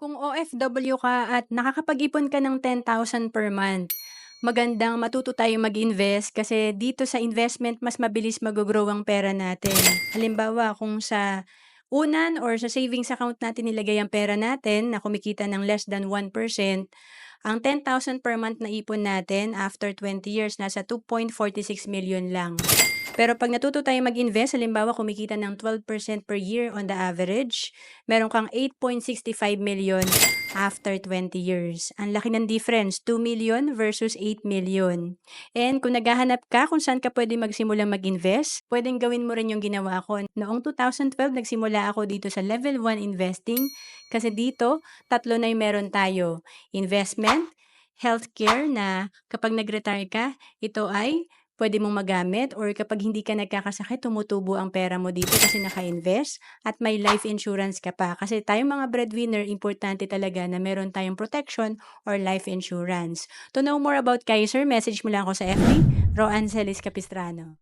Kung OFW ka at nakakapag-ipon ka ng 10,000 per month, magandang matuto tayong mag-invest kasi dito sa investment mas mabilis mag-grow ang pera natin. Halimbawa, kung sa unan or sa savings account natin nilagay ang pera natin na kumikita ng less than 1%, ang 10,000 per month na ipon natin after 20 years nasa 2.46 million lang. Pero 'pag natuto tayong mag-invest, halimbawa kumikita ng 12% per year on the average, meron kang 8.65 million after 20 years. Ang laki ng difference, 2 million versus 8 million. And kung naghahanap ka kung saan ka puwedeng magsimulang mag-invest, puwedeng gawin mo rin yung ginawa ko. Noong 2012 nagsimula ako dito sa Level 1 Investing kasi dito tatlo na yung meron tayo, investment, healthcare na kapag nag-retire ka, ito ay puwede mong magamit or kapag hindi ka nagkakasakit tumutubo ang pera mo dito kasi naka-invest at may life insurance ka pa. Kasi tayong mga breadwinner, importante talaga na meron tayong protection or life insurance. To know more about Kaiser, message mo lang ako sa FB, Ro Angeles Capistrano.